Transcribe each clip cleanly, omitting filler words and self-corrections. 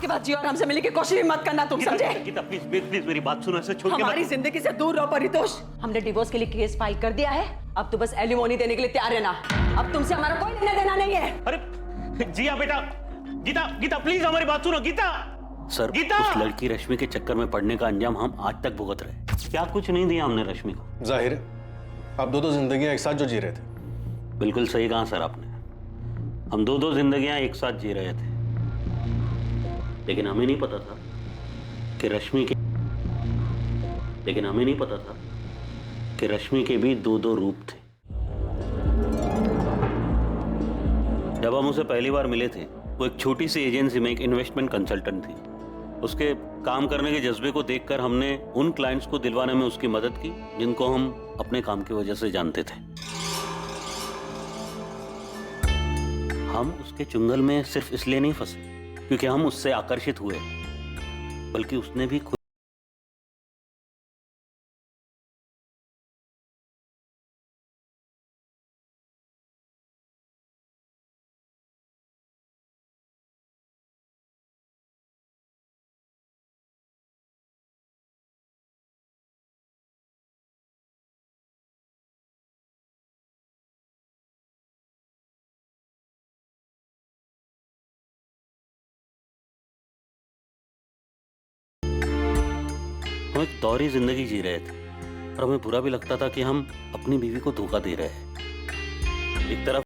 के बाद जियो और हमसे मिलने की कोशिश भी मत करना तुम, समझे? गीता प्लीज प्लीज प्लीज मेरी बात सुनो, ऐसे छोड़ के हमारी जिंदगी से दूर रहो परितोष। हमने डिवोर्स के लिए केस फाइल कर दिया है, अब तो बस एलिमोनी देने के लिए तैयार रहना। अब तुमसे हमारा कोई लेना देना नहीं है। अरे जिया बेटा, गीता गीता प्लीज हमारी बात सुनो गीता। सर गीता! उस लड़की रश्मि के चक्कर में पड़ने का अंजाम हम आज तक भुगत रहे। क्या कुछ नहीं दिया हमने रश्मि को? जाहिर है आप दो जिंदगियां एक साथ जो जी रहे थे। बिल्कुल सही कहा सर आपने, हम दो जिंदगियां एक साथ जी रहे थे, लेकिन हमें नहीं पता था कि रश्मि के भी दो रूप थे। जब हम उसे पहली बार मिले थे, वो एक छोटी सी एजेंसी में एक इन्वेस्टमेंट कंसल्टेंट थी। उसके काम करने के जज्बे को देखकर हमने उन क्लाइंट्स को दिलवाने में उसकी मदद की जिनको हम अपने काम की वजह से जानते थे। हम उसके चुंगल में सिर्फ इसलिए नहीं फंसे क्योंकि हम उससे आकर्षित हुए, बल्कि उसने भी खुद हम एक दोहरी जिंदगी जी रहे थे और हमें बुरा भी लगता था कि हम अपनी बीवी को धोखा दे रहे हैं। एक तरफ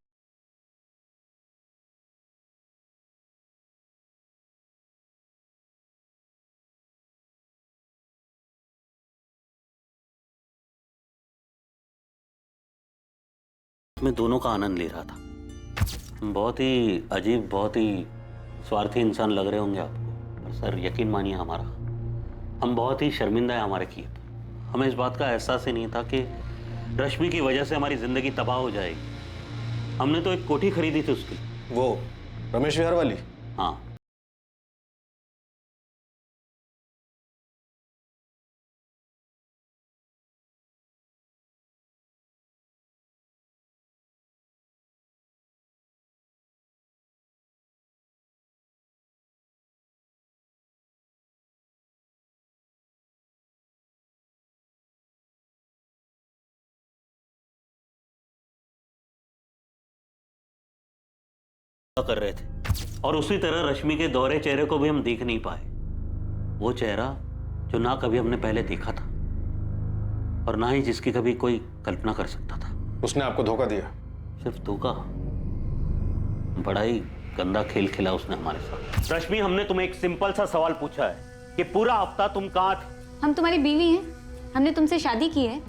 मैं दोनों का आनंद ले रहा था। बहुत ही अजीब, बहुत ही स्वार्थी इंसान लग रहे होंगे आपको, पर सर यकीन मानिए हम बहुत ही शर्मिंदा है हमारे किए पर। हमें इस बात का एहसास ही नहीं था कि रश्मि की वजह से हमारी जिंदगी तबाह हो जाएगी। हमने तो एक कोठी खरीदी थी उसकी। वो रमेश विहार वाली? हाँ। कर रहे थे और उसी तरह रश्मि के दोहरे चेहरे को भी हम देख नहीं पाए। वो चेहरा जो ना कभी हमने पहले देखा था और ना ही जिसकी कभी कोई कल्पना कर सकता था। उसने आपको धोखा दिया? सिर्फ धोखा, बड़ा ही गंदा खेल खेला उसने हमारे साथ। रश्मि, हमने तुम्हें एक सिंपल सा सवाल पूछा है कि पूरा हफ्ता तुम कहाँ थे? हम तुम्हारी बीवी हैं, हमने तुमसे शादी की है।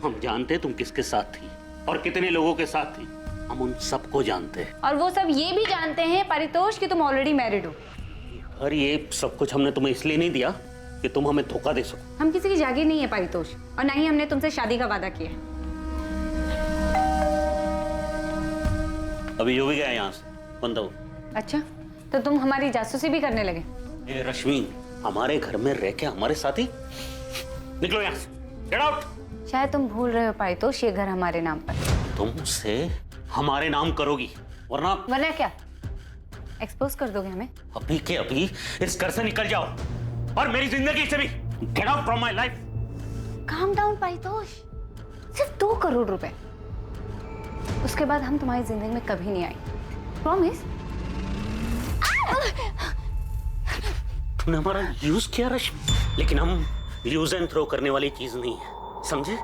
हम जानते तुम किसके साथ थी और कितने लोगों के साथ थी, हम उन सबको जानते हैं। और वो सब ये भी जानते हैं परितोष कि तुम ऑलरेडी मैरिड हो। और ये सब कुछ हमने तुम्हें इसलिए नहीं दिया कि तुम हमें धोखा दे सको। हम किसी की जागीर नहीं है परितोष, और ना ही हमने तुमसे शादी का वादा किया है। अभी जो भी गया यहाँ से बंद हो। अच्छा, तो तुम हमारी जासूसी भी करने लगे? ये रश्मि, हमारे घर में रह के हमारे साथ ही निकलो यहाँ से, गेट आउट। शायद तुम भूल रहे हो परितोष, ये घर हमारे नाम पर। तुमसे हमारे नाम करोगी, वरना क्या एक्सपोज कर दोगे हमें? अभी के अभी इस घर से निकल जाओ और मेरी जिंदगी से भी get out from my life. Calm down Paritosh, सिर्फ 2 करोड़ रुपए, उसके बाद हम तुम्हारी जिंदगी में कभी नहीं आएंगे, प्रॉमिस। तुमने हमारा यूज किया रश्मि, लेकिन हम यूज एंड थ्रो करने वाली चीज नहीं है, समझे?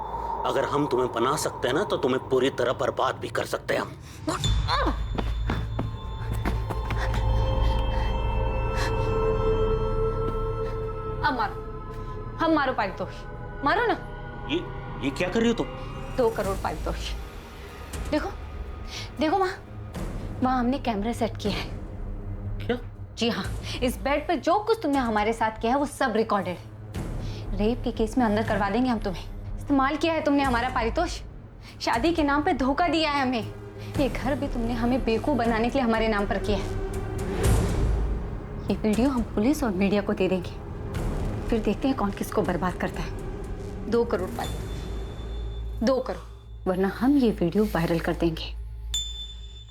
अगर हम तुम्हें बना सकते हैं ना, तो तुम्हें पूरी तरह बर्बाद भी कर सकते हैं हम। अब मारो, हम मारो परितोष, मारो ना। ये क्या कर रही हो तुम? 2 करोड़ परितोष। देखो देखो वहाँ हमने कैमरा सेट किया है। क्या? जी हाँ, इस बेड पर जो कुछ तुमने हमारे साथ किया है वो सब रिकॉर्डेड है। रेप के केस में अंदर करवा देंगे हम तुम्हें। इस्तेमाल किया है तुमने हमारा परितोष, शादी के नाम पे धोखा दिया है हमें। ये घर भी तुमने हमें बेवकूफ बनाने के लिए हमारे नाम पर किया है। ये वीडियो हम पुलिस और मीडिया को दे देंगे, फिर देखते हैं कौन किसको बर्बाद करता है। 2 करोड़ परितोष, 2 करोड़, वरना हम ये वीडियो वायरल कर देंगे।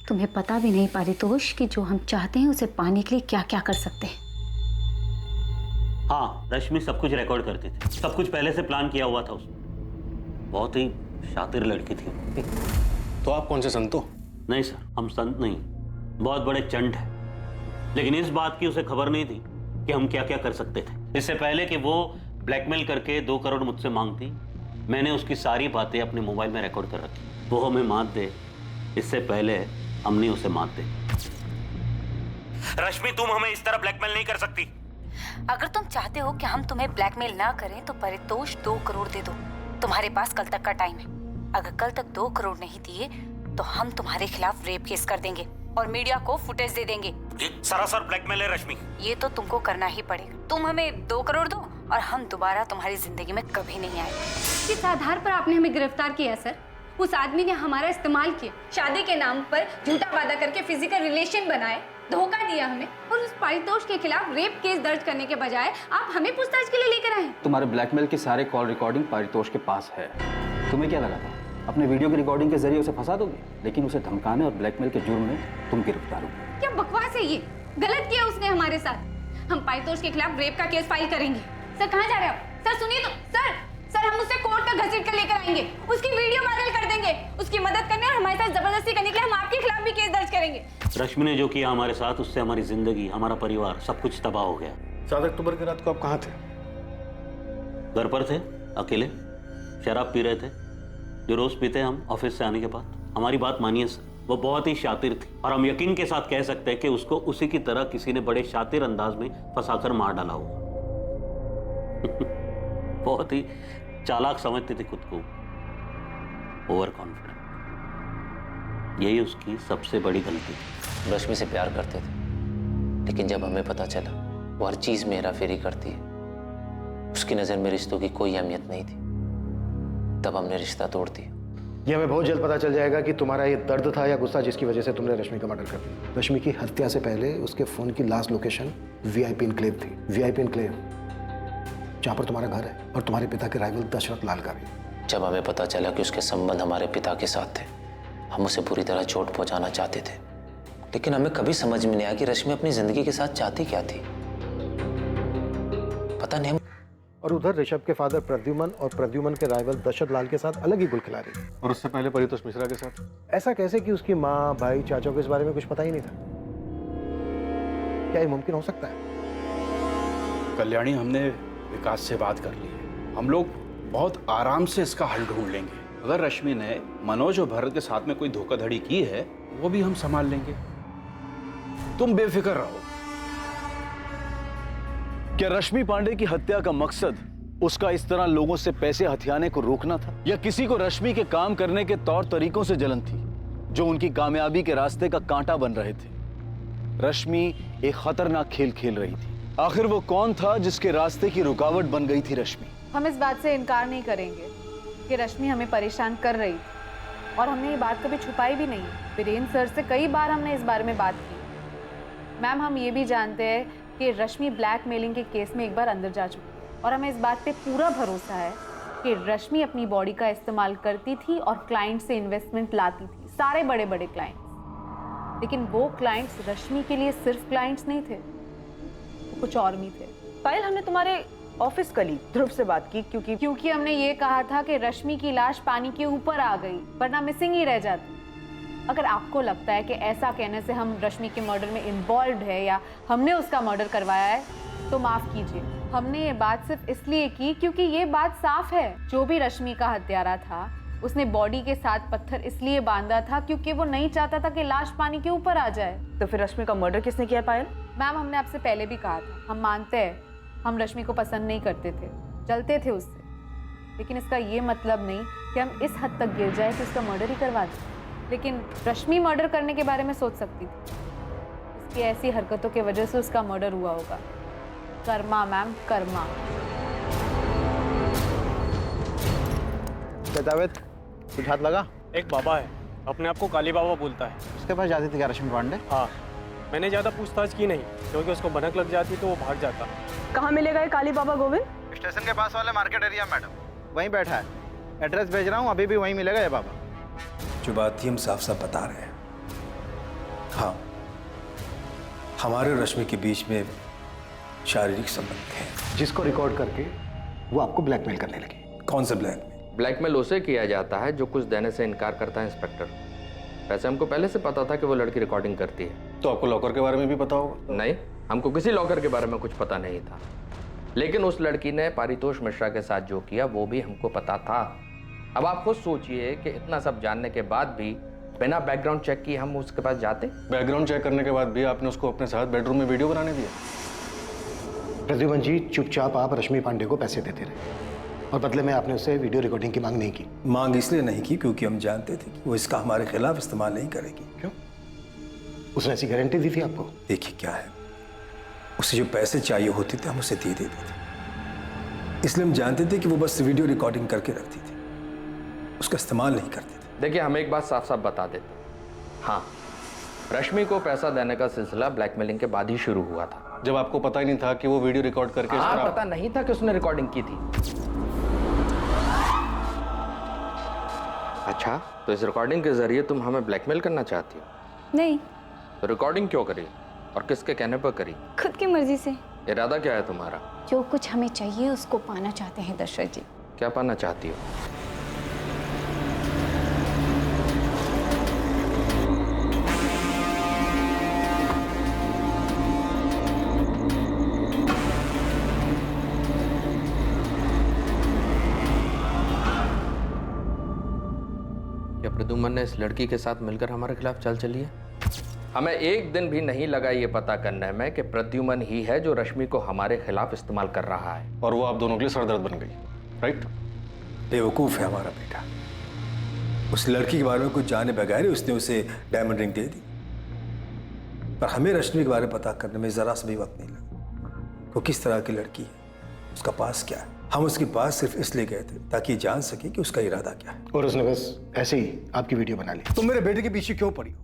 तुम्हें पता भी नहीं परितोष कि जो हम चाहते हैं उसे पाने के लिए क्या क्या कर सकते हैं। हाँ, रश्मि सब कुछ रिकॉर्ड करती थी, सब कुछ पहले से प्लान किया हुआ था उसने। बहुत ही शातिर लड़की थी वो। तो आप कौन से संत हो? नहीं सर, हम संत नहीं, बहुत बड़े चंट हैं। लेकिन इस बात की उसे खबर नहीं थी कि हम क्या क्या कर सकते थे। इससे पहले कि वो ब्लैकमेल करके 2 करोड़ मुझसे मांगती, मैंने उसकी सारी बातें अपने मोबाइल में रिकॉर्ड कर रखी। वो हमें मात दे इससे पहले हमने उसे मात दे। रश्मि, तुम हमें इस तरह ब्लैकमेल नहीं कर सकती। अगर तुम चाहते हो कि हम तुम्हें ब्लैकमेल ना करें तो परितोष 2 करोड़ दे दो। तुम्हारे पास कल तक का टाइम है। अगर कल तक 2 करोड़ नहीं दिए तो हम तुम्हारे खिलाफ रेप केस कर देंगे और मीडिया को फुटेज दे देंगे। ये सरासर ब्लैकमेल है रश्मि। ये तो तुमको करना ही पड़ेगा। तुम हमें 2 करोड़ दो और हम दोबारा तुम्हारी जिंदगी में कभी नहीं आए। किस आधार पर आपने हमें गिरफ्तार किया सर? उस आदमी ने हमारा इस्तेमाल किया, शादी के नाम पर झूठा वादा करके फिजिकल रिलेशन बनाए, धोखा दिया हमें, और उस परितोष के खिलाफ रेप केस दर्ज करने के बजाय आप हमें पूछताछ के लिए लेकर आए। तुम्हारे ब्लैकमेल के सारे कॉल रिकॉर्डिंग परितोष के पास है। तुम्हें क्या लगा था अपने वीडियो की रिकॉर्डिंग के जरिए उसे फंसा दोगे, लेकिन उसे धमकाने और ब्लैकमेल के जुर्म में तुम गिरफ्तार हो। क्या बकवास है ये? गलत किया उसने हमारे साथ। हम परितोष के खिलाफ रेप का केस फाइल करेंगे। सर कहाँ जा रहे हो? सर सुनिए तो। सर हम उसे कोर्ट तक घसीट कर लेकर आएंगे, उसकी वीडियो वायरल कर देंगे, उसकी मदद करने और हमारे साथ जबरदस्ती करने के लिए हम आपके खिलाफ भी केस दर्ज करेंगे। रश्मि ने जो किया हमारे साथ, उससे हमारी जिंदगी, हमारा परिवार, सब कुछ तबाह हो गया। 7 अक्टूबर की रात को आप कहाँ थे? घर पर थे, अकेले, शराब पी रहे थे, जो रोज पीते हम ऑफिस से आने के बाद। हमारी बात मानिए सर, वो बहुत ही शातिर थी और हम यकीन के साथ कह सकते हैं कि उसको उसी की तरह किसी ने बड़े शातिर अंदाज में फंसाकर मार डाला होगा। बहुत ही चालाक समझती थी खुद को, ओवर कॉन्फिडेंट। यही उसकी सबसे बड़ी गलती थी। रश्मि से प्यार करते थे, लेकिन जब हमें पता चला वो हर चीज में हेरा फेरी करती है, उसकी नजर में रिश्तों की कोई अहमियत नहीं थी, तब हमने रिश्ता तोड़ दिया। ये हमें बहुत जल्द पता चल जाएगा कि तुम्हारा ये दर्द था या गुस्सा जिसकी वजह से तुमने रश्मि का मर्डर कर दिया। रश्मि की हत्या से पहले उसके फोन की लास्ट लोकेशन वीआईपी इनक्लेव थी। वीआईपी इनक्लेव जहाँ पर तुम्हारा घर है और तुम्हारे पिता के राइवल दशरथ लाल का भी। जब हमें पता चला कि उसके संबंध हमारे पिता के साथ थे, हम उसे पूरी तरह चोट पहुंचाना चाहते थे, लेकिन हमें कभी समझ में नहीं आया कि रश्मि अपनी जिंदगी के साथ चाहती क्या थी। पता नहीं। और उधर ऋषभ के फादर प्रद्युमन और प्रद्युमन के राइवल दशरथ लाल के साथ अलग ही गुल खिला रही। और उससे पहले परितोष मिश्रा के साथ। ऐसा कैसे कि उसकी माँ, भाई, चाचा को इस बारे में कुछ पता ही नहीं था? क्या ये मुमकिन हो सकता है? कल्याणी, हमने विकास से बात कर ली है। हम लोग बहुत आराम से इसका हल ढूंढ लेंगे। अगर रश्मि ने मनोज और भरत के साथ में कोई धोखाधड़ी की है, वो भी हम संभाल लेंगे। तुम बेफिक्र रहो। क्या रश्मि पांडे की हत्या का मकसद उसका इस तरह लोगों से पैसे हथियाने को रोकना था, या किसी को रश्मि के काम करने के तौर तरीकों से जलन थी जो उनकी कामयाबी के रास्ते का कांटा बन रहे थे? रश्मि एक खतरनाक खेल खेल रही थी। आखिर वो कौन था जिसके रास्ते की रुकावट बन गई थी रश्मि? हम इस बात से इनकार नहीं करेंगे कि रश्मि हमें परेशान कर रही थी, और हमने ये बात कभी छुपाई भी नहीं। वीरेंद्र सर से कई बार हमने इस बारे में बात की। मैम, हम ये भी जानते हैं कि रश्मि ब्लैकमेलिंग के केस में एक बार अंदर जा चुकी है, और हमें इस बात पे पूरा भरोसा है कि रश्मि अपनी बॉडी का इस्तेमाल करती थी और क्लाइंट से इन्वेस्टमेंट लाती थी, सारे बड़े बड़े क्लाइंट्स। लेकिन वो क्लाइंट्स रश्मि के लिए सिर्फ क्लाइंट्स नहीं थे, वो कुछ और भी थे। पायल, हमने तुम्हारे ऑफिस कलीग ध्रुव से बात की क्योंकि हमने ये कहा था कि रश्मि की लाश पानी के ऊपर आ गई, वरना मिसिंग ही रह जाती। अगर आपको लगता है कि ऐसा कहने से हम रश्मि के मर्डर में इन्वॉल्व है या हमने उसका मर्डर करवाया है, तो माफ कीजिए। हमने ये बात सिर्फ इसलिए की क्योंकि ये बात साफ है, जो भी रश्मि का हत्यारा था उसने बॉडी के साथ पत्थर इसलिए बांधा था क्योंकि वो नहीं चाहता था कि लाश पानी के ऊपर आ जाए। तो फिर रश्मि का मर्डर किसने किया पायल? मैम, हमने आपसे पहले भी कहा था, हम मानते हैं हम रश्मि को पसंद नहीं करते थे, जलते थे उससे, लेकिन इसका ये मतलब नहीं कि हम इस हद तक गिर जाए कि उसका मर्डर ही करवा दें। लेकिन रश्मि मर्डर करने के बारे में सोच सकती थी, इसकी ऐसी हरकतों की वजह से उसका मर्डर हुआ होगा। कर्मा मैम, कर्मा। जावेद, कुछ हाथ लगा? एक बाबा है, अपने आप को काली बाबा बोलता है। उसके पास जाती थी क्या रश्मि पांडे? हाँ, मैंने ज़्यादा पूछताछ की नहीं, क्योंकि उसको भनक लग जाती तो वो भाग जाता। कहाँ मिलेगा ये काली बाबा गोविंद? स्टेशन के पास वाले मार्केट एरिया मैडम, वहीं बैठा है। एड्रेस भेज रहा हूँ, अभी भी वहीं मिलेगा ये बाबा। जो बात थी हम साफ साफ बता रहे हैं। हाँ, हमारे और रश्मि के बीच में शारीरिक संबंध थे। जिसको रिकॉर्ड करके वो आपको ब्लैकमेल करने लगी। कौन सा ब्लैकमेल? ब्लैकमेल उसे किया जाता है जो कुछ देने से इनकार करता है इंस्पेक्टर। वैसे हमको पहले से पता था कि वो लड़की रिकॉर्डिंग करती है। तो आपको लॉकर के बारे में भी पता होगा? नहीं, हमको किसी लॉकर के बारे में कुछ पता नहीं था, लेकिन उस लड़की ने पारितोष मिश्रा के साथ जो किया वो भी हमको पता था। अब आप खुद सोचिए कि इतना सब जानने के बाद भी बिना बैकग्राउंड चेक किए हम उसके पास जाते। बैकग्राउंड चेक करने के बाद भी आपने उसको अपने साथ बेडरूम में वीडियो बनाने दिया? प्रद्युमन जी, चुपचाप आप रश्मि पांडे को पैसे देते रहे और बदले में आपने उससे वीडियो रिकॉर्डिंग की मांग नहीं की। मांग इसलिए नहीं की क्योंकि हम जानते थे कि वो इसका हमारे खिलाफ इस्तेमाल नहीं करेगी। क्यों? उसने ऐसी गारंटी दी थी आपको? देखिए क्या है, उसे जो पैसे चाहिए होते थे हम उसे दे देते थे, इसलिए हम जानते थे कि वो बस वीडियो रिकॉर्डिंग करके रखती थी, उसका इस्तेमाल नहीं करते थे। देखिए, हम एक बात साफ साफ बता देते, हाँ, रश्मि को पैसा देने का सिलसिला ब्लैकमेलिंग के बाद ही शुरू हुआ था। जब आपको पता ही नहीं था कि वो वीडियो रिकॉर्ड करके हाँ, पता नहीं था कि उसने रिकॉर्डिंग की थी। अच्छा, तो इस रिकॉर्डिंग के जरिए तुम हमें ब्लैकमेल करना चाहती हो? नहीं, तो रिकॉर्डिंग क्यों करी और किसके कहने पर करी? खुद की मर्जी से। इरादा क्या है तुम्हारा? जो कुछ हमें चाहिए उसको पाना चाहते हैं दशरथ जी। क्या पाना चाहती हो? क्या प्रद्युमन ने इस लड़की के साथ मिलकर हमारे खिलाफ चाल चली है? हमें एक दिन भी नहीं लगा ये पता करने में कि प्रद्युमन ही है जो रश्मि को हमारे खिलाफ इस्तेमाल कर रहा है, और वो आप दोनों के लिए सरदर्द बन गई, राइट? बेवकूफ़ है हमारा बेटा। उस लड़की के बारे में कुछ जाने बगैर ही उसने उसे डायमंड रिंग दे दी, पर हमें रश्मि के बारे में पता करने में ज़रा सा भी वक्त नहीं लगा। वो किस तरह की लड़की है, उसका पास क्या है। हम उसके पास सिर्फ इसलिए गए थे ताकि जान सके कि उसका इरादा क्या है। और उसने बस ऐसे ही आपकी वीडियो बना ली। तुम मेरे बेटे के पीछे क्यों पड़ी हो?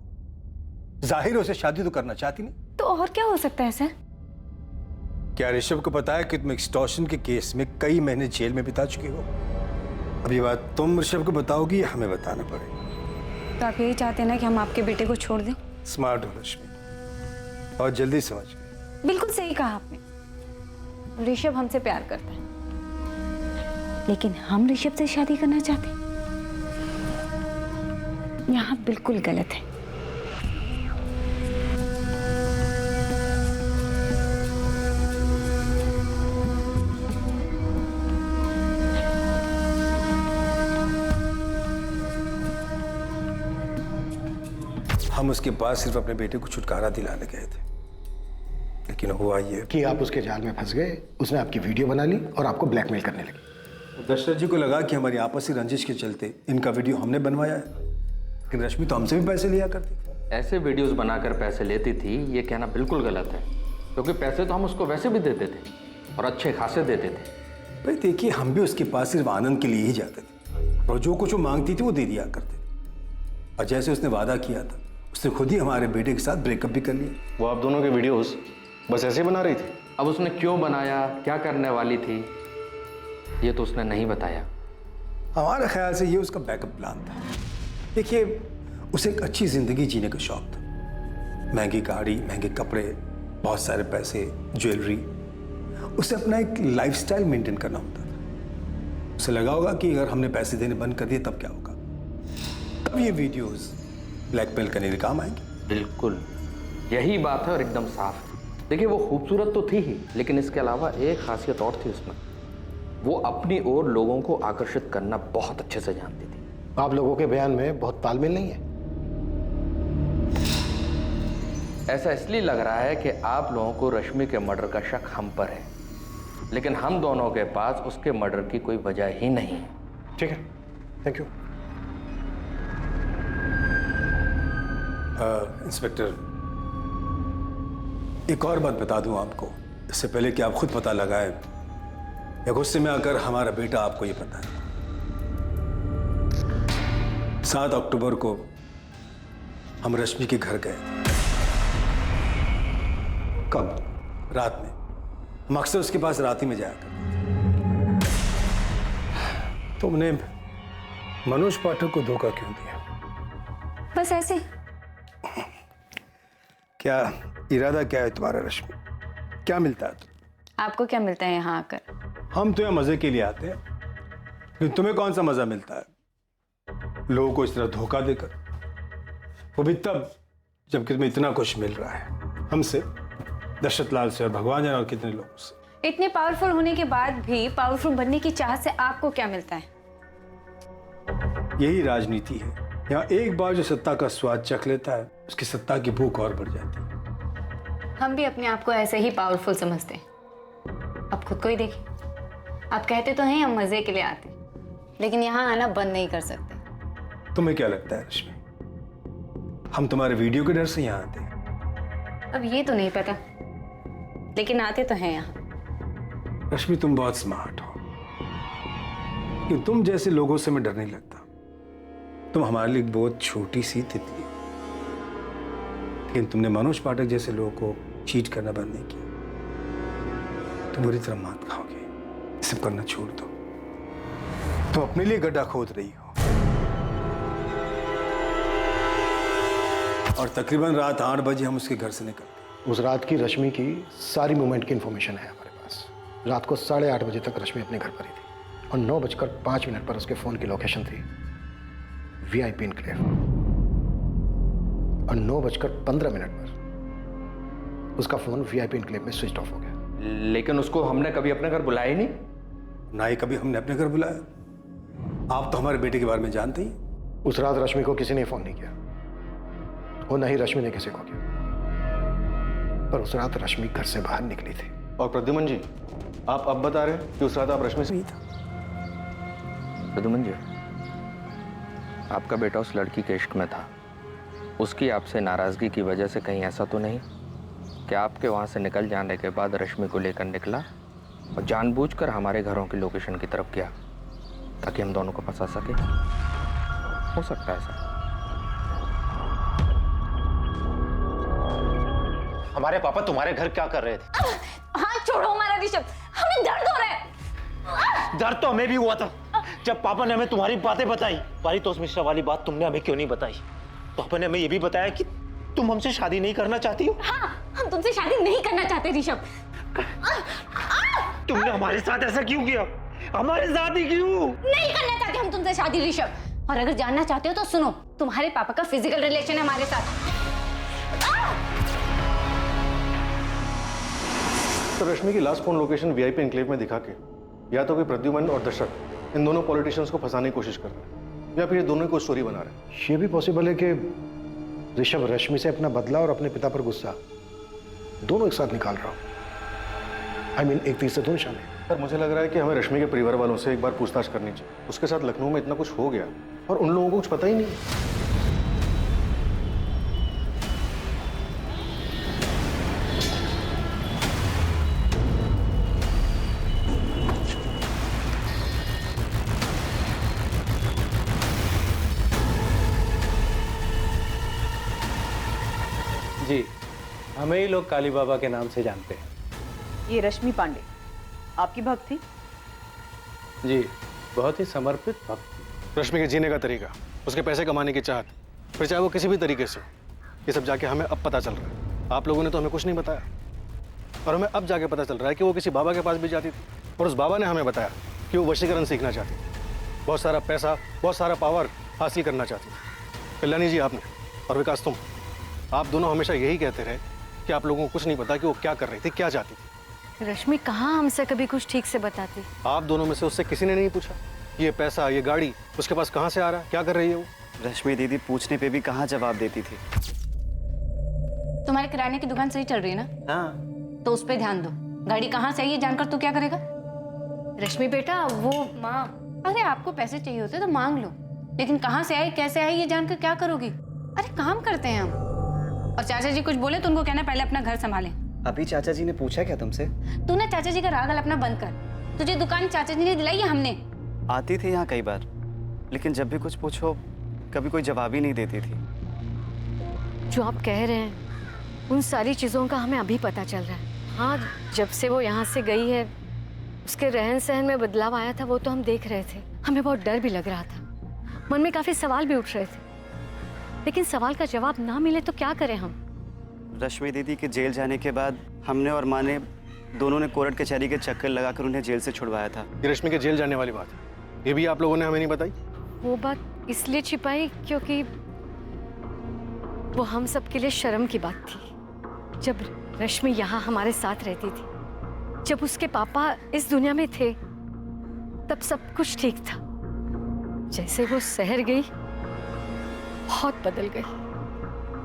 जाहिर है उसे शादी तो करना चाहती नहीं। तो और क्या हो सकता है सर? क्या ऋषभ को पता है कि तुम एक्सटॉर्शन के केस में कई महीने जेल में बिता चुके हो? अब ये बात तुम ऋषभ को बताओगी या हमें बताना पड़ेगा? तो आप यही चाहते हैं ना कि हम आपके बेटे को छोड़ दें? स्मार्ट हो रश्मि, और जल्दी समझ गए। बिल्कुल सही कहा आपने। ऋषभ हमसे प्यार करता है, लेकिन हम ऋषभ से शादी करना चाहते हैं। यहाँ बिल्कुल गलत है। हम उसके पास सिर्फ अपने बेटे को छुटकारा दिलाने गए थे, लेकिन हुआ ये कि आप उसके जाल में फंस गए। उसने आपकी वीडियो बना ली और आपको ब्लैकमेल करने लगी। दशरथ जी को लगा कि हमारी आपसी रंजिश के चलते इनका वीडियो हमने बनवाया है, लेकिन रश्मि तो हमसे भी पैसे लिया करती थी। ऐसे वीडियोस बनाकर पैसे लेती थी, ये कहना बिल्कुल गलत है, क्योंकि पैसे तो हम उसको वैसे भी देते थे और अच्छे खासे देते थे। भाई देखिए, हम भी उसके पास सिर्फ आनंद के लिए ही जाते थे, और जो कुछ वो मांगती थी वो दे दिया करते थे। और जैसे उसने वादा किया था, उसने खुद ही हमारे बेटे के साथ ब्रेकअप भी कर लिया। वो आप दोनों के वीडियोस बस ऐसे ही बना रही थी? अब उसने क्यों बनाया, क्या करने वाली थी, ये तो उसने नहीं बताया। हमारे ख्याल से ये उसका बैकअप प्लान था। देखिए, उसे एक अच्छी जिंदगी जीने का शौक था। महंगी गाड़ी, महंगे कपड़े, बहुत सारे पैसे, ज्वेलरी। उसे अपना एक लाइफस्टाइल मेंटेन करना होता था। उसे लगा होगा कि अगर हमने पैसे देने बंद कर दिए तब क्या होगा, तब ये वीडियोस ब्लैकमेल करने के काम आएंगे। बिल्कुल यही बात है और एकदम साफ है। देखिए, वो खूबसूरत तो थी ही, लेकिन इसके अलावा एक खासियत और थी उसमें। वो अपनी ओर लोगों को आकर्षित करना बहुत अच्छे से जानती थी। आप लोगों के बयान में बहुत तालमेल नहीं है। ऐसा इसलिए लग रहा है कि आप लोगों को रश्मि के मर्डर का शक हम पर है, लेकिन हम दोनों के पास उसके मर्डर की कोई वजह ही नहीं है। ठीक है, थैंक यू। इंस्पेक्टर, एक और बात बता दूं आपको, इससे पहले कि आप खुद पता लगाएं या गुस्से में आकर हमारा बेटा आपको ये पता है। 7 अक्टूबर को हम रश्मि के घर गए थे। कब? रात में। हम अक्सर उसके पास रात ही में जाया करते थे। तुमने मनोज पाठक को धोखा क्यों दिया? बस ऐसे। क्या इरादा क्या है तुम्हारा रश्मि? क्या मिलता है? आपको क्या मिलता है यहाँ आकर? हम तो यहाँ मजे के लिए आते हैं, लेकिन तुम्हें कौन सा मजा मिलता है लोगों को इस तरह धोखा देकर? वो भी तब जबकि तुम्हें इतना कुछ मिल रहा है हमसे, दशरथ लाल से और भगवान जाने और कितने लोगों से। इतने पावरफुल होने के बाद भी पावरफुल बनने की चाहत से आपको क्या मिलता है? यही राजनीति है। यहाँ एक बार जो सत्ता का स्वाद चख लेता है, उसकी सत्ता की भूख और बढ़ जाती है। हम भी अपने आप को ऐसे ही पावरफुल समझते हैं। अब खुद को ही देखिए, आप कहते तो हैं हम मजे के लिए आते, लेकिन यहाँ आना बंद नहीं कर सकते। तुम्हें क्या लगता है रश्मि, हम तुम्हारे वीडियो के डर से यहाँ आते हैं? अब ये तो नहीं पता, लेकिन आते तो हैं यहाँ। रश्मि तुम बहुत स्मार्ट हो, कि तुम जैसे लोगों से मैं डर नहीं लगता। तुम हमारे लिए बहुत छोटी सी तितली हो, लेकिन तुमने मनोज पाठक जैसे लोगों को चीट करना बंद नहीं किया। तुम बुरी तरह मात खाओगे, ये सब करना छोड़ दो। तुम अपने लिए गड्ढा खोद रही हो, और तकरीबन रात 8 बजे हम उसके घर से निकल गए। उस रात की रश्मि की सारी मूवमेंट की इंफॉर्मेशन है हमारे पास। रात को 8:30 बजे तक रश्मि अपने घर पर ही थी, और 9:05 पर उसके फोन की लोकेशन थी VIP एन्क्लेव, और 9:15 पर उसका फोन VIP एन्क्लेव में स्विच ऑफ हो गया। लेकिन उसको हमने कभी अपने घर बुलाया ही नहीं। ना ही कभी हमने अपने घर बुलाया। आप तो हमारे बेटे के बारे में जानते ही। उस रात रश्मि को किसी ने फोन नहीं किया, और न ही रश्मि ने किसी को किया, पर उस रात रश्मि घर से बाहर निकली थी। और प्रद्युमन जी, आप अब बता रहे हैं कि उस रात आप रश्मि से? नहीं था। प्रद्युमन जी, आपका बेटा उस लड़की के इश्क में था। उसकी आपसे नाराजगी की वजह से कहीं ऐसा तो नहीं कि आपके वहां से निकल जाने के बाद रश्मि को लेकर निकला और जानबूझकर हमारे घरों की लोकेशन की तरफ गया ताकि हम दोनों को फंसा सके? हो सकता है सर। हमारे पापा तुम्हारे घर क्या कर रहे थे? हाथ छोड़ो हमारा ऋषभ, हमें दर्द हो रहा है। दर्द तो हमें भी हुआ था जब पापा ने हमें तुम्हारी बातें बताई। पारितोष मिश्रा वाली बात तुमने हमें क्यों नहीं बताई? पापा ने हमें यह भी बताया कि तुम हमसे शादी नहीं करना चाहती हो। हाँ, हम तुमसे शादी नहीं करना चाहते ऋषभ। तुमने हमारे साथ ऐसा क्यों किया? हमारे साथ ही क्यों? नहीं करना चाहते हम तुमसे शादी ऋषभ, और अगर जानना चाहते हो तो सुनो, तुम्हारे पापा का फिजिकल रिलेशन है हमारे साथ। तो रश्मि की last phone location VIP enclave में दिखा के या तो कोई प्रद्युमन और दशरथ इन दोनों पॉलिटिशियंस को फंसाने की कोशिश कर रहे हैं, या फिर ये दोनों को स्टोरी बना रहे हैं। ये भी पॉसिबल है कि ऋषभ रश्मि से अपना बदला और अपने पिता पर गुस्सा दोनों एक साथ निकाल रहा हूं। I mean, एक तीर से दो निशाने। सर, मुझे लग रहा है कि हमें रश्मि के परिवार वालों से एक बार पूछताछ करनी चाहिए। उसके साथ लखनऊ में इतना कुछ हो गया और उन लोगों को कुछ पता ही नहीं। जी, हमें ही लोग काली बाबा के नाम से जानते हैं। ये रश्मि पांडे आपकी भक्त थी? जी, बहुत ही समर्पित भक्त। रश्मि के जीने का तरीका, उसके पैसे कमाने की चाहत, फिर चाहे वो किसी भी तरीके से, ये सब जाके हमें अब पता चल रहा है। आप लोगों ने तो हमें कुछ नहीं बताया, और हमें अब जाके पता चल रहा है कि वो किसी बाबा के पास भी जाती थी, और उस बाबा ने हमें बताया कि वो वशीकरण सीखना चाहती थी, बहुत सारा पैसा, बहुत सारा पावर हासिल करना चाहती थी। कल्याणी जी आपने, और विकास तुम, आप दोनों हमेशा यही कहते रहे कि आप लोगों को कुछ नहीं पता कि वो क्या कर रही थी, क्या चाहती थी। रश्मि कहाँ हमसे कभी कुछ ठीक से बताती? आप दोनों में से उससे किसी ने नहीं पूछा ये पैसा, ये गाड़ी उसके पास कहाँ से आ रहा है, क्या कर रही है वो? रश्मि दीदी पूछने पे भी कहाँ जवाब देती थी। तुम्हारे किराने की दुकान सही चल रही है ना? हाँ। तो उस पे ध्यान दो। गाड़ी कहाँ से आई ये जानकर तू क्या करेगा? रश्मि बेटा, वो माँ, अरे आपको पैसे चाहिए होते तो मांग लो, लेकिन कहाँ से आई, कैसे आई, ये जानकर क्या करोगी? अरे काम करते हैं हम। और चाचा जी कुछ बोले तो उनको कहना पहले अपना घर संभालें। अभी चाचा जी ने पूछा क्या तुमसे? तू ना चाचा जी का राग अपना बंद कर। तुझे दुकान चाचा जी ने दिलाई या हमने? आती थी यहाँ कई बार, लेकिन जब भी कुछ पूछो कभी कोई जवाब ही नहीं देती थी। जो आप कह रहे हैं उन सारी चीज़ों का हमें अभी पता चल रहा है। हाँ, जब से वो यहाँ से गई है उसके रहन सहन में बदलाव आया था, वो तो हम देख रहे थे। हमें बहुत डर भी लग रहा था, मन में काफ़ी सवाल भी उठ रहे थे, लेकिन सवाल का जवाब ना मिले तो क्या करें हम? रश्मि दीदी के जेल जाने के बाद हमने और माँ ने दोनों ने कोर्ट कचहरी के चक्कर लगाकर उन्हें जेल से छुड़वाया था। ये रश्मि के जेल जाने वाली बात है, ये भी आप लोगों ने हमें नहीं बताई? वो बात इसलिए छिपाई क्योंकि वो हम सब के लिए शर्म की बात थी। जब रश्मि यहाँ हमारे साथ रहती थी, जब उसके पापा इस दुनिया में थे, तब सब कुछ ठीक था। जैसे वो शहर गई, बहुत बदल गई।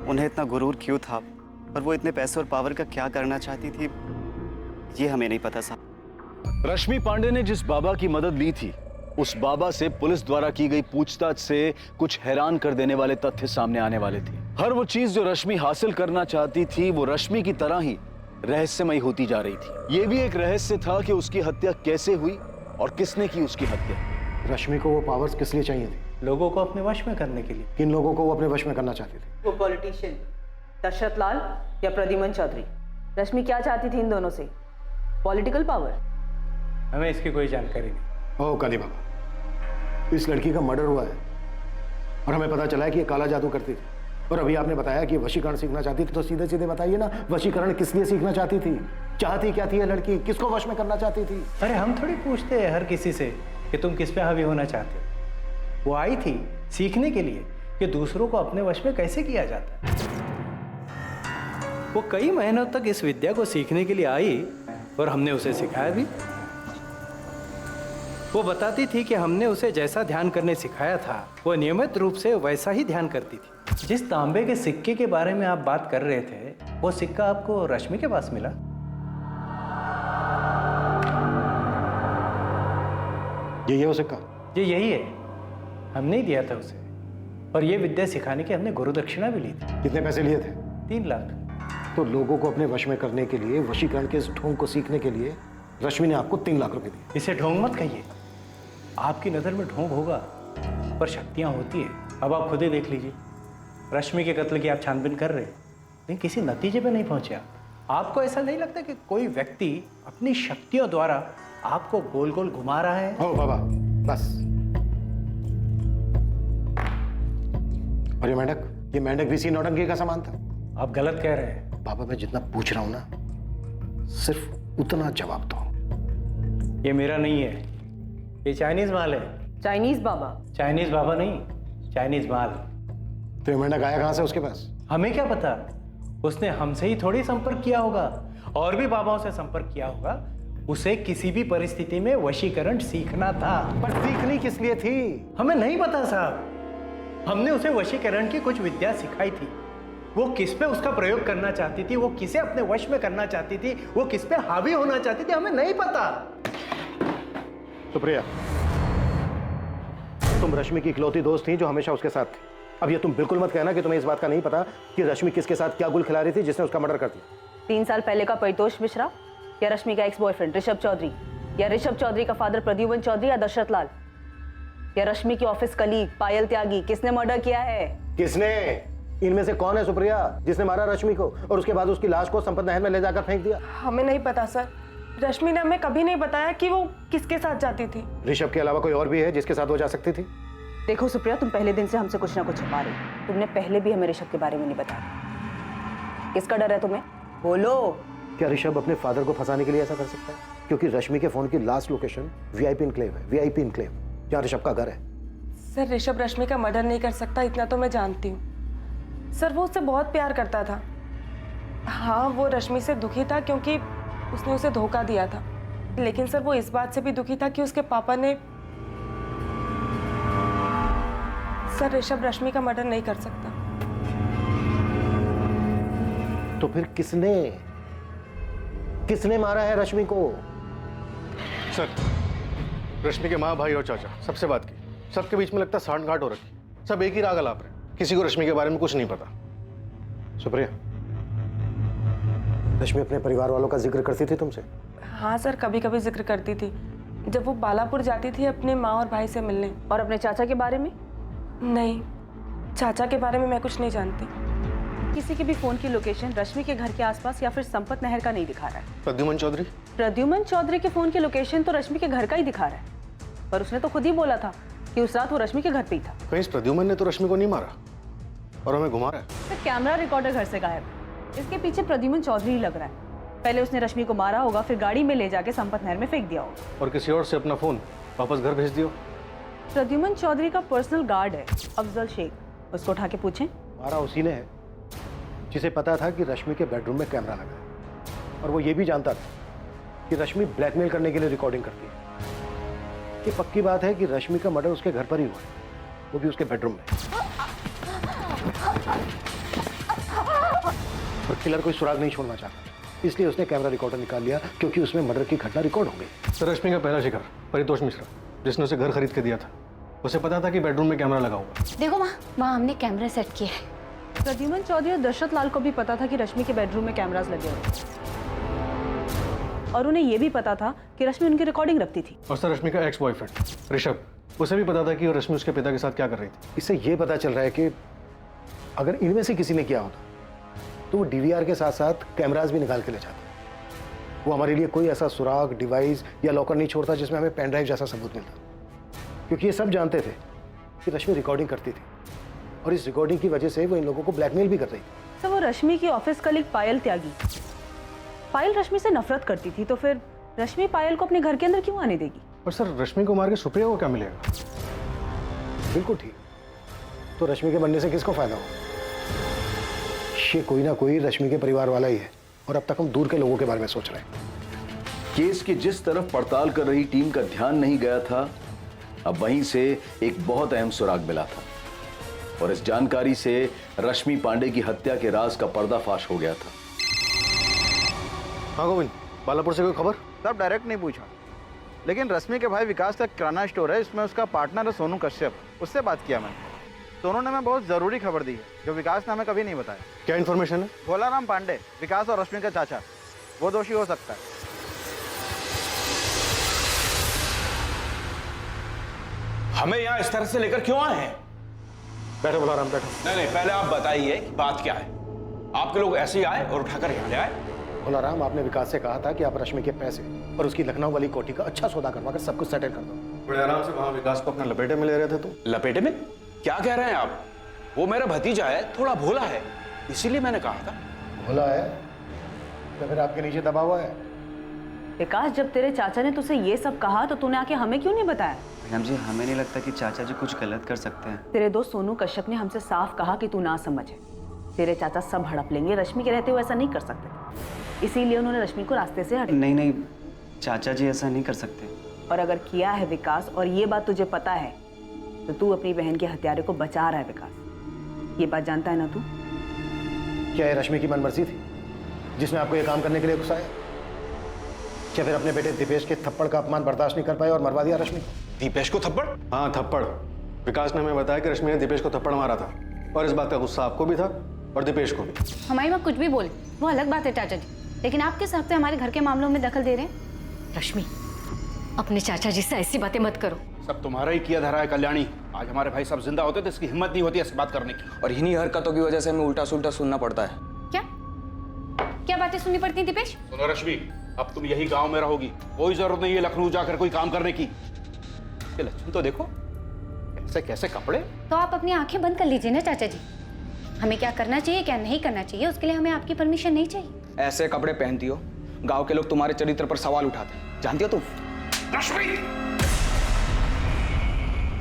उन्हें इतना गुरूर क्यों था और वो इतने पैसे और पावर का क्या करना चाहती थी, ये हमें नहीं पता साहब। रश्मि पांडे ने जिस बाबा की मदद ली थी, उस बाबा से पुलिस द्वारा की गई पूछताछ से कुछ हैरान कर देने वाले तथ्य सामने आने वाले थे। हर वो चीज जो रश्मि हासिल करना चाहती थी, वो रश्मि की तरह ही रहस्यमयी होती जा रही थी। ये भी एक रहस्य था कि उसकी हत्या कैसे हुई और किसने की उसकी हत्या। रश्मि को वो पावर्स किस लिए चाहिए थे? लोगों को अपने वश में करने के लिए। किन लोगों को वो अपने वश में करना चाहती थी? वो पॉलिटिशियन दशरथ लाल या प्रद्युमन चौधरी। रश्मि क्या चाहती थी इन दोनों से? Political power? हमें इसकी कोई जानकारी नहीं। ओह काली बाबा, इस लड़की का मर्डर हुआ है और हमें पता चला है कि ये काला जादू करती थी, और अभी आपने बताया कि वशीकरण सीखना चाहती थी, तो सीधे सीधे बताइए ना, वशीकरण किस लिए सीखना चाहती थी? चाहती क्या थी ये लड़की? किसको वश में करना चाहती थी? अरे हम थोड़ी पूछते हैं हर किसी से कि तुम किस पे हावी होना चाहते हो। वो आई थी सीखने के लिए कि दूसरों को अपने वश में कैसे किया जाता है। वो कई महीनों तक इस विद्या को सीखने के लिए आई और हमने उसे सिखाया भी। वो बताती थी कि हमने उसे जैसा ध्यान करने सिखाया था, वो नियमित रूप से वैसा ही ध्यान करती थी। जिस तांबे के सिक्के के बारे में आप बात कर रहे थे, वो सिक्का आपको रश्मि के पास मिला? ये वो सिक्का? ये यही है, हमने ही दिया था उसे, और ये विद्या सिखाने की हमने गुरु दक्षिणा भी ली थी। कितने पैसे लिए थे? 3 लाख। तो लोगों को अपने वश में करने के लिए, वशीकरण के इस ढोंग को सीखने के लिए रश्मि ने आपको 3 लाख रुपए दिए। इसे ढोंग मत कहिए, आपकी नज़र में ढोंग होगा पर शक्तियां होती है। अब आप खुद ही देख लीजिए, रश्मि के कत्ल की आप छानबीन कर रहे हैं लेकिन किसी नतीजे पे नहीं पहुंचे आप। आपको ऐसा नहीं लगता कि कोई व्यक्ति अपनी शक्तियों द्वारा आपको गोल गोल घुमा रहा है? ओ बाबा बस। और ये मेंढक भी इसी नौटंकी का सामान था? आप गलत कह रहे हैं। बाबा मैं जितना पूछ रहा हूं ना, सिर्फ उतना जवाब दो। ये मेरा नहीं है, ये चाइनीज माल है। चाइनीज बाबा? चाइनीज बाबा नहीं, चाइनीज माल। तो ये मेंढक आया कहां से उसके पास? हमें क्या पता, उसने हमसे ही थोड़ी संपर्क किया होगा, और भी बाबाओं से संपर्क किया होगा। उसे किसी भी परिस्थिति में वशीकरण सीखना था। पर सीखनी किस लिए थी? हमें नहीं पता साहब। हमने उसे वशीकरण की कुछ विद्या सिखाई थी। वो किस पे उसका प्रयोग करना चाहती थी, वो किसे अपने वश में करना चाहती थी, वो किस पे हावी होना चाहती थी, हमें नहीं पता। सुप्रिया, तुम रश्मि की इकलौती दोस्त थी जो हमेशा उसके साथ थी। अब ये तुम बिल्कुल मत कहना कि तुम्हें इस बात का नहीं पता कि रश्मि किसके साथ क्या गुल खिला रही थी जिसने उसका मर्डर कर दिया। 3 साल पहले का परितोष मिश्रा, या रश्मि का एक्स बॉयफ्रेंड ऋषभ चौधरी, या ऋषभ चौधरी का फादर प्रद्युमन चौधरी या दशरथ लाल, या रश्मि की ऑफिस कलीग पायल त्यागी, किसने मर्डर किया है? किसने? इनमें से कौन है सुप्रिया जिसने मारा रश्मि को और उसके बाद उसकी लाश को संपत नहर में ले जाकर फेंक दिया? हमें नहीं पता सर। रश्मि ने हमें कभी नहीं बताया कि वो किसके साथ जाती थी। ऋषभ के अलावा कोई और भी है जिसके साथ वो जा सकती थी? देखो सुप्रिया, तुम पहले दिन से हमसे कुछ ना कुछ छुपा रही। तुमने पहले भी हमें ऋषभ के बारे में नहीं बताया। किसका डर है तुम्हें? बोलो। क्या ऋषभ अपने फादर को फंसाने के लिए ऐसा कर सकता है? क्योंकि रश्मि के फोन की लास्ट लोकेशन वीआईपी इनक्लेव है, वीआईपी इनक्लेव, जहाँ ऋषभ का घर है। सर ऋषभ रश्मि का मर्डर नहीं कर सकता, इतना तो मैं जानती हूँ। सर वो उससे बहुत प्यार करता था। हाँ वो रश्मि से दुखी था क्योंकि उसने उसे धोखा दिया था, लेकिन सर वो इस बात से भी दुखी था कि उसके पापा ने। सर ऋषभ रश्मि का मर्डर नहीं कर सकता। तो फिर किसने मारा है रश्मि को? सर, रश्मि के माँ, भाई और चाचा सबसे बात की, सबके बीच में लगता है सांठ गांठ हो रखी। सब एक ही राग अलाप रहे, किसी को रश्मि के बारे में कुछ नहीं पता। सुप्रिया, रश्मि अपने परिवार वालों का जिक्र करती थी तुमसे? हाँ सर, कभी कभी जिक्र करती थी जब वो बालापुर जाती थी अपने माँ और भाई से मिलने। और अपने चाचा के बारे में? नहीं, चाचा के बारे में मैं कुछ नहीं जानती। किसी की भी फोन की लोकेशन रश्मि के घर के आसपास या फिर संपत नहर का नहीं दिखा रहा है। प्रद्युमन चौधरी? प्रद्युमन चौधरी के फोन की लोकेशन तो रश्मि के घर का ही दिखा रहा है, पर उसने तो खुद ही बोला था कि उस रात वो रश्मि के घर पे ही था। कहीं इस प्रद्युमन ने तो रश्मि को नहीं मारा और हमें घुमा रहा है। तो कैमरा रिकॉर्डर घर से गायब, इसके पीछे प्रद्युमन चौधरी लग रहा है। पहले उसने रश्मि को मारा होगा, फिर गाड़ी में ले जाके संपत नहर में फेंक दिया होगा। और किसी और से अपना फोन वापस घर भेज दियो। प्रद्युमन चौधरी का पर्सनल गार्ड है अफजल शेख, उसको उठा के पूछें। मारा उसी ने है जिसे पता था कि रश्मि के बेडरूम में कैमरा लगा है, और वो ये भी जानता था कि रश्मि ब्लैकमेल करने के लिए रिकॉर्डिंग करती है। ये पक्की बात है कि रश्मि का मर्डर उसके घर पर ही हुआ है, वो भी उसके बेडरूम में। और किलर कोई सुराग नहीं छोड़ना चाहता, इसलिए उसने कैमरा रिकॉर्डर निकाल लिया, क्योंकि उसमें मर्डर की घटना रिकॉर्ड हो गई। सर, रश्मि का पहला शिकार परितोष मिश्रा, जिसने उसे घर खरीद के दिया था, उसे पता था कि बेडरूम में कैमरा लगा हुआ। देखो माँ, वहाँ हमने कैमरा सेट किया है। प्रद्युमन चौधरी और दशरथ लाल को भी पता था कि रश्मि के बेडरूम में कैमरास लगे हुए हैं, और उन्हें यह भी पता था कि रश्मि उनकी रिकॉर्डिंग रखती थी। और सर, रश्मि का एक्स बॉयफ्रेंड ऋषभ, उसे भी पता था कि रश्मि उसके पिता के साथ क्या कर रही थी। इससे ये पता चल रहा है कि अगर इनमें से किसी ने किया होता तो वो डीवीआर के साथ साथ कैमरास भी निकाल के ले जाता। वो हमारे लिए कोई ऐसा सुराग, डिवाइस या लॉकर नहीं छोड़ता जिसमें हमें पेन ड्राइव जैसा सबूत मिलता, क्योंकि ये सब जानते थे कि रश्मि रिकॉर्डिंग करती थी, और इस रिकॉर्डिंग की वजह से वो इन लोगों को ब्लैकमेल भी कर रही थी। तो वो रश्मि की ऑफिस कलीग पायल त्यागी, पायल रश्मि से नफरत करती थी, तो फिर रश्मि पायल को अपने घर के अंदर क्यों आने देगी? और सर, रश्मि को मार के सुप्रिया को क्या मिलेगा? बिल्कुल ठीक। तो रश्मि के बनने से किसको फायदा हो? ये कोई ना कोई रश्मि के परिवार वाला ही है, और अब तक हम दूर के लोगों के बारे में सोच रहे हैं। केस की जिस तरफ पड़ताल कर रही टीम का ध्यान नहीं गया था, अब वहीं से एक बहुत अहम सुराग मिला था, और इस जानकारी से रश्मि पांडे की हत्या के राज का पर्दाफाश हो गया था। हाँ गोविंद, बालापुर से कोई खबर? सब डायरेक्ट नहीं पूछा, लेकिन रश्मि के भाई विकास का किराना स्टोर है, इसमें उसका पार्टनर है सोनू कश्यप, उससे बात किया मैंने। सोनू ने हमें बहुत ज़रूरी खबर दी है, जो विकास ने हमें कभी नहीं बताया। क्या इन्फॉर्मेशन है? भोलाराम पांडे, विकास और रश्मि का चाचा, वो दोषी हो सकता है। हमें यहाँ इस तरह से लेकर क्यों आए हैं? बैठो भोलाराम, बैठो। नहीं, पहले आप बताइए कि बात क्या है। आपके लोग ऐसे ही आए और उठाकर यहाँ ले आए? भोलाराम, आपने विकास से कहा था कि आप रश्मि के पैसे और उसकी लखनऊ वाली कोठी का अच्छा सौदा करवा कर सब कुछ सेटल कर दो। बड़े आराम से वहाँ विकास को अपना लपेटे में ले रहे थे तुम। लपेटे में? क्या कह रहे हैं आप? वो मेरा भतीजा है, थोड़ा भोला है, इसीलिए मैंने कहा था। भोला है तो फिर आपके नीचे दबा हुआ है। विकास, जब तेरे चाचा ने तुझसे ये सब कहा तो तूने आके हमें क्यों नहीं बताया? मैडम जी, हमें नहीं लगता कि चाचा जी कुछ गलत कर सकते हैं। तेरे दोस्त सोनू कश्यप ने हमसे साफ कहा कि तू ना समझे, तेरे चाचा सब हड़प लेंगे, रश्मि के रहते हुए ऐसा नहीं कर सकते, इसीलिए उन्होंने रश्मि को रास्ते से हटा। नहीं नहीं, चाचा जी ऐसा नहीं कर सकते। और अगर किया है विकास, और ये बात तुझे पता है, तो तू अपनी बहन के हत्यारे को बचा रहा है। विकास, ये बात जानता है ना तू? क्या ये रश्मि की मनमर्जी थी जिसने आपको ये काम करने के लिए उकसाया? क्या फिर अपने बेटे दीपेश के थप्पड़ का अपमान बर्दाश्त नहीं कर पाए और मरवा दिया रश्मि को? दीपेश को थप्पड़? हाँ, थप्पड़। विकास ने हमें बताया कि रश्मि ने दीपेश को थप्पड़ मारा था, और इस बात का गुस्सा आपको भी था और दीपेश को भी। हमारी माँ कुछ भी बोले वो अलग बात है चाचा जी, लेकिन आप किस हफ्ते हमारे घर के मामलों में दखल दे रहे हैं? रश्मि, अपने चाचा जी से ऐसी बातें मत करो। सब तुम्हारा ही किया धरा है कल्याणी। आज हमारे भाई सब जिंदा होते तो इसकी हिम्मत नहीं होती ऐसी बात करने की। और इन्हीं हरकतों की वजह से हमें उल्टा सुल्टा सुनना पड़ता है। क्या बातें सुननी पड़ती हैं दीपेश? सुनो रश्मि, अब तुम यही गांव में रहोगी, कोई जरूरत नहीं है लखनऊ जाकर कोई काम करने की। ये लक्षण तो देखो, कैसे कैसे कपड़े। तो आप अपनी आंखें बंद कर लीजिए ना चाचा जी। हमें क्या करना चाहिए क्या नहीं करना चाहिए, उसके लिए हमें आपकी परमिशन नहीं चाहिए। ऐसे कपड़े पहनती हो, गांव के लोग तुम्हारे चरित्र पर सवाल उठाते हैं, जानती हो तुम? रश्मि,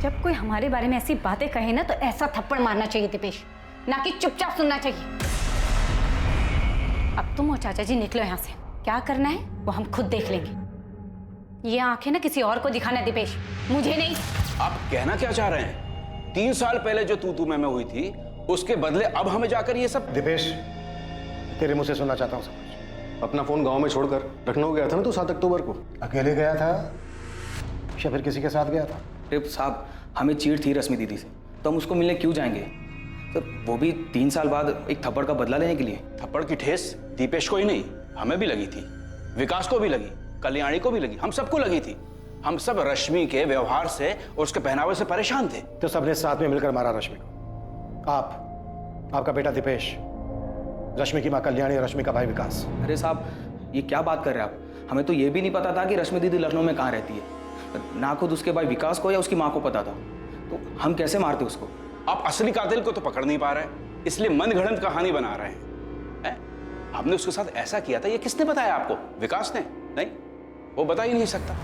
जब कोई हमारे बारे में ऐसी बातें कहे ना, तो ऐसा थप्पड़ मारना चाहिए दीपेश, ना कि चुपचाप सुनना चाहिए। अब तुम और चाचा जी निकलो यहाँ से, क्या करना है वो हम खुद देख लेंगे। ये आंखें ना किसी और को दिखाना दीपेश, मुझे नहीं। आप कहना क्या चाह रहे हैं? 3 साल पहले जो तू मैं हुई थी, उसके बदले अब हमें जाकर ये सब? दीपेश, तेरे मुंह से सुनना चाहता हूँ सब कुछ। अपना फोन गांव में छोड़कर लखनऊ गया था ना तू 7 अक्टूबर को? अकेले गया था या फिर किसी के साथ गया था? टिप साहब, हमें चीड़ थी रश्मि दीदी से, तो हम उसको मिलने क्यों जाएंगे? तो वो भी 3 साल बाद एक थप्पड़ का बदला लेने के लिए। थप्पड़ की ठेस दीपेश को ही नहीं, हमें भी लगी थी, विकास को भी लगी, कल्याणी को भी लगी, हम सबको लगी थी। हम सब रश्मि के व्यवहार से और उसके पहनावे से परेशान थे। तो सबने साथ में मिलकर मारा रश्मि को। आपका बेटा दीपेश, रश्मि की मां कल्याणी और रश्मि का भाई विकास। अरे साहब, ये क्या बात कर रहे हैं आप? हमें तो ये भी नहीं पता था कि रश्मि दीदी लखनऊ में कहाँ रहती है। ना खुद उसके भाई विकास को या उसकी माँ को पता था, तो हम कैसे मारते उसको? आप असली कातिल को तो पकड़ नहीं पा रहे, इसलिए मनगढ़ंत कहानी बना रहे हैं। हमने उसके साथ ऐसा किया था, ये किसने बताया आपको? विकास ने? नहीं, वो बता ही नहीं सकता।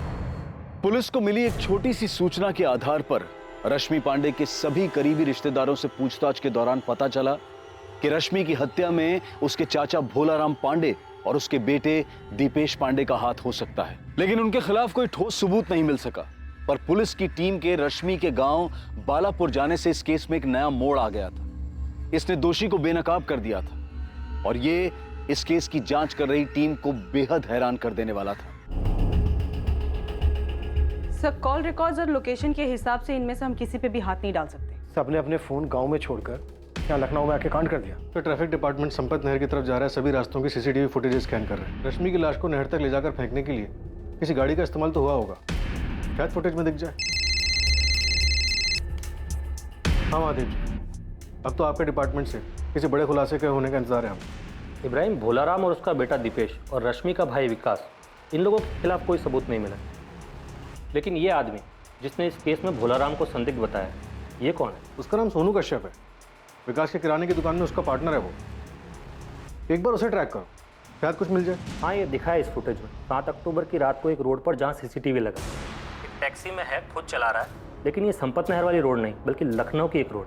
पुलिस को मिली एक छोटी सी सूचना के आधार पर रश्मि पांडे के सभी करीबी रिश्तेदारों से पूछताछ के दौरान पता चला कि रश्मि की हत्या में उसके चाचा भोलाराम पांडे और उसके बेटे दीपेश पांडे का हाथ हो सकता है, लेकिन उनके खिलाफ कोई ठोस सबूत नहीं मिल सका। पर पुलिस की टीम के रश्मि के गांव बालापुर जाने से इस केस में एक नया मोड़ आ गया था। इसने दोषी को बेनकाब कर दिया था और ये इस केस की जांच कर रही टीम को बेहद हैरान कर देने वाला था। सर, कॉल रिकॉर्ड्स और लोकेशन के हिसाब से इनमें से हम किसी पे भी हाथ नहीं डाल सकते। सबने अपने फोन गांव में छोड़कर यहाँ लखनऊ में आके कांड कर दिया। तो ट्रैफिक डिपार्टमेंट संपत नहर की तरफ जा रहा है, सभी रास्तों की सीसीटीवी फुटेज स्कैन कर रहे हैं। रश्मि की लाश को नहर तक ले जाकर फेंकने के लिए किसी गाड़ी का इस्तेमाल तो हुआ होगा, शायद फुटेज में दिख जाए। हाँ महादेव जी, अब तो आपके डिपार्टमेंट से किसी बड़े खुलासे के होने का इंतजार है हमें। इब्राहिम, भोलाराम और उसका बेटा दीपेश और रश्मि का भाई विकास, इन लोगों के खिलाफ कोई सबूत नहीं मिला, लेकिन ये आदमी जिसने इस केस में भोलाराम को संदिग्ध बताया, ये कौन है? उसका नाम सोनू कश्यप है। विकास के किराने की दुकान में उसका पार्टनर है वो। एक बार उसे ट्रैक करो, शायद कुछ मिल जाए। हाँ, ये दिखा है इस फुटेज में। 7 अक्टूबर की रात को एक रोड पर जहाँ सीसीटीवी लगा, एक टैक्सी में है, खुद चला रहा है, लेकिन ये संपत नहर वाली रोड नहीं बल्कि लखनऊ की एक रोड।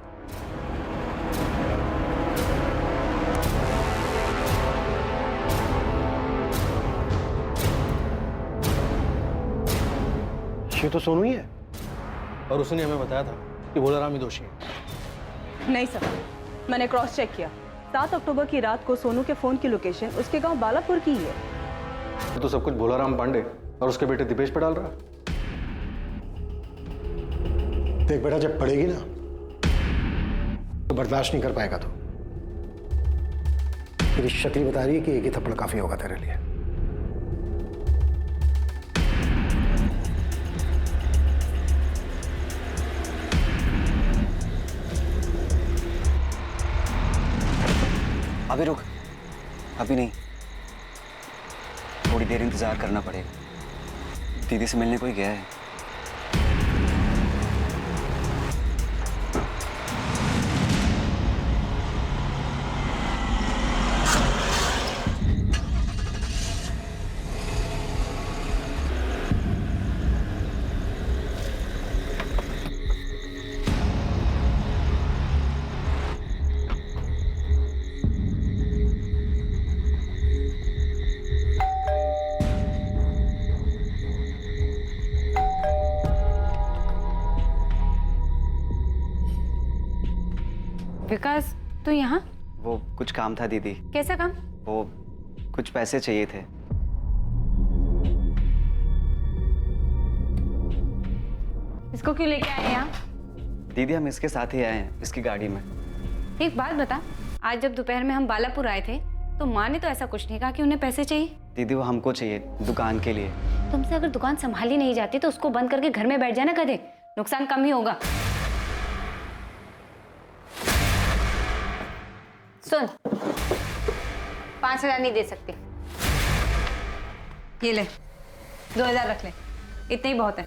ये तो सोनू ही है। और उसने हमें बताया था कि भोलाराम ही दोषी है। नहीं सर, मैंने क्रॉस चेक किया। 7 अक्टूबर की रात को सोनू के फोन की लोकेशन उसके गांव बालापुर की ही है। तो सब कुछ भोलाराम पांडे और उसके बेटे दीपेश पे डाल रहा है। देख बेटा, जब पड़ेगी ना तो बर्दाश्त नहीं कर पाएगा। तो तेरी शक्ल बता रही है कि एक ही थप्पड़ काफी होगा तेरे लिए। अभी रुक, अभी नहीं, थोड़ी देर इंतजार करना पड़ेगा। दीदी से मिलने कोई गया है। विकास, तू यहाँ? वो कुछ काम था दीदी। कैसा काम? वो कुछ पैसे चाहिए थे। इसको क्यों लेके आए यहाँ? दीदी, हम इसके साथ ही आए हैं, इसकी गाड़ी में। एक बात बता, आज जब दोपहर में हम बालापुर आए थे तो माँ ने तो ऐसा कुछ नहीं कहा कि उन्हें पैसे चाहिए। दीदी, वो हमको चाहिए दुकान के लिए। तुमसे अगर दुकान संभाली नहीं जाती तो उसको बंद करके घर में बैठ जाना, कदे नुकसान कम ही होगा। सुन, 5,000 नहीं दे सकती। ये ले, 2,000 रख ले, इतने ही बहुत है।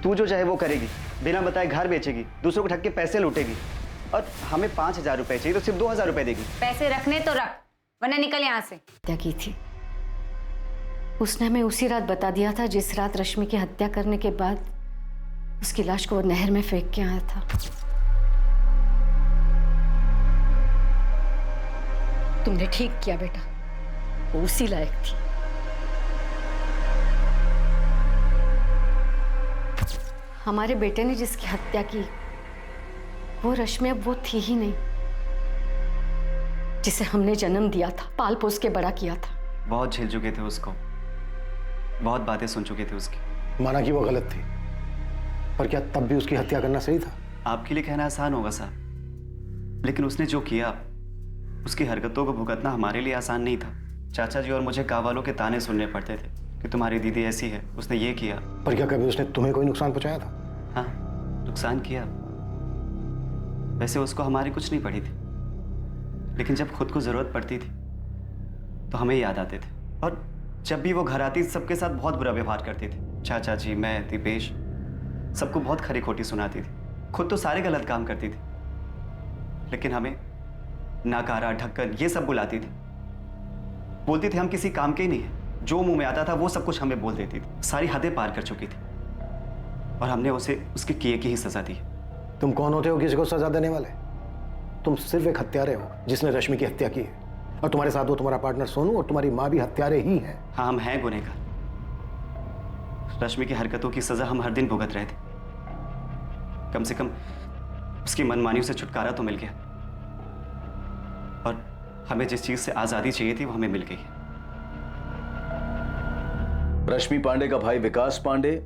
तू जो चाहे वो करेगी, बिना बताए घर बेचेगी, दूसरों को ठग के पैसे लूटेगी, और हमें 5,000 रुपए चाहिए तो सिर्फ 2,000 रुपए देगी। पैसे रखने तो रख, वरना निकल यहाँ से। हत्या की थी उसने हमें उसी रात बता दिया था जिस रात रश्मि की हत्या करने के बाद उसकी लाश को वो नहर में फेंक के आया था। तुमने ठीक किया बेटा, वो उसी लायक थी। हमारे बेटे ने जिसकी हत्या की वो रश्मि अब वो थी ही नहीं जिसे हमने जन्म दिया था, पाल पोस के बड़ा किया था। बहुत झेल चुके थे उसको, बहुत बातें सुन चुके थे उसकी। माना कि वो गलत थी, पर क्या तब भी उसकी हत्या करना सही था? आपके लिए कहना आसान होगा साहब, लेकिन उसने जो किया, उसकी हरकतों को भुगतना हमारे लिए आसान नहीं था। चाचा जी और मुझे गाँव वालों के ताने सुनने पड़ते थे कि तुम्हारी दीदी ऐसी है, उसने ये किया। पर क्या कभी उसने तुम्हें कोई नुकसान पहुंचाया था? हाँ, नुकसान किया। वैसे उसको हमारी कुछ नहीं पड़ी थी, लेकिन जब खुद को जरूरत पड़ती थी तो हमें याद आते थे, और जब भी वो घर आती सबके साथ बहुत बुरा व्यवहार करती थी। चाचा जी, मैं, दीपेश, सबको बहुत खरी खोटी सुनाती थी। खुद तो सारे गलत काम करती थी, लेकिन नाकारा, ढक्कन, ये सब बुलाती थी। बोलती थी हम किसी काम के ही नहीं है, जो मुंह में आता था वो सब कुछ हमें बोल देती थी। सारी हदें पार कर चुकी थी और हमने उसे उसके किए की ही सजा दी। तुम कौन होते हो किसी को सजा देने वाले? तुम सिर्फ एक हत्यारे हो जिसने रश्मि की हत्या की है, और तुम्हारे साथ वो तुम्हारा पार्टनर सोनू और तुम्हारी माँ भी हत्यारे ही हैं। हाँ, हम हैं गुनहगार। रश्मि की हरकतों की सजा हम हर दिन भुगत रहे थे। कम से कम उसकी मनमानियों से छुटकारा तो मिल गया, और हमें जिस चीज से आजादी चाहिए थी वो हमें मिल गई। रश्मि पांडे का भाई विकास पांडे,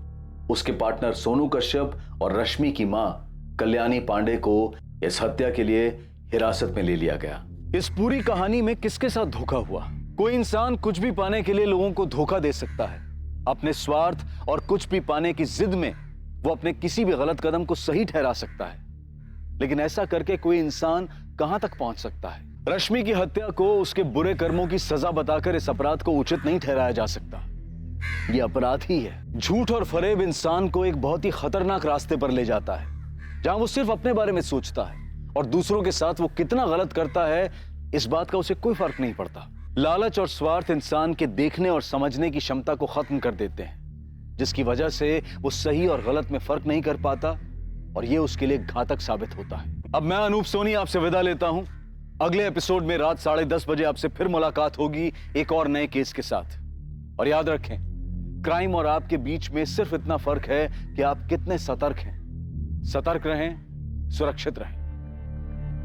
उसके पार्टनर सोनू कश्यप और रश्मि की मां कल्याणी पांडे को इस हत्या के लिए हिरासत में ले लिया गया। इस पूरी कहानी में किसके साथ धोखा हुआ? कोई इंसान कुछ भी पाने के लिए लोगों को धोखा दे सकता है। अपने स्वार्थ और कुछ भी पाने की जिद में वो अपने किसी भी गलत कदम को सही ठहरा सकता है, लेकिन ऐसा करके कोई इंसान कहां तक पहुंच सकता है? रश्मि की हत्या को उसके बुरे कर्मों की सजा बताकर इस अपराध को उचित नहीं ठहराया जा सकता। यह अपराध ही है। झूठ और फरेब इंसान को एक बहुत ही खतरनाक रास्ते पर ले जाता है, जहां वो सिर्फ अपने बारे में सोचता है और दूसरों के साथ वो कितना गलत करता है इस बात का उसे कोई फर्क नहीं पड़ता। लालच और स्वार्थ इंसान के देखने और समझने की क्षमता को खत्म कर देते हैं, जिसकी वजह से वो सही और गलत में फर्क नहीं कर पाता, और ये उसके लिए घातक साबित होता है। अब मैं अनूप सोनी आपसे विदा लेता हूं। अगले एपिसोड में रात 10:30 बजे आपसे फिर मुलाकात होगी एक और नए केस के साथ। और याद रखें, क्राइम और आपके बीच में सिर्फ इतना फर्क है कि आप कितने सतर्क हैं। सतर्क रहें, सुरक्षित रहें।